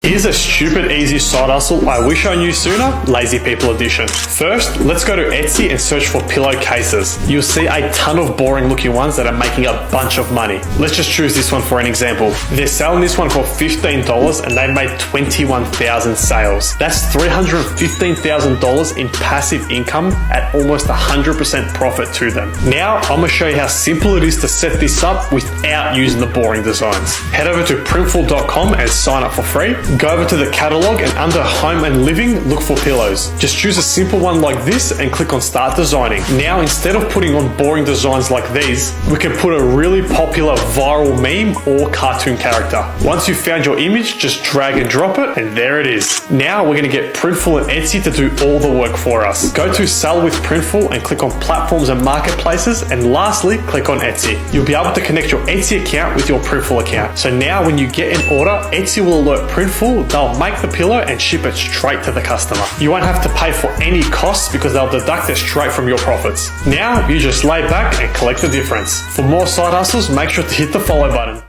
Here's a stupid easy side hustle I wish I knew sooner, lazy people edition. First, let's go to Etsy and search for pillowcases. You'll see a ton of boring looking ones that are making a bunch of money. Let's just choose this one for an example. They're selling this one for $15 and they made 21,000 sales. That's $315,000 in passive income at almost 100% profit to them. Now, I'm gonna show you how simple it is to set this up without using the boring designs. Head over to printful.com and sign up for free. Go over to the catalog and under home and living, look for pillows. Just choose a simple one like this and click on start designing. Now, instead of putting on boring designs like these, we can put a really popular viral meme or cartoon character. Once you've found your image, just drag and drop it and there it is. Now we're gonna get Printful and Etsy to do all the work for us. Go to Sell with Printful and click on platforms and marketplaces, and lastly, click on Etsy. You'll be able to connect your Etsy account with your Printful account. So now when you get an order, Etsy will alert Printful, they'll make the pillow and ship it straight to the customer. You won't have to pay for any costs because they'll deduct it straight from your profits. Now you just lay back and collect the difference. For more side hustles, make sure to hit the follow button.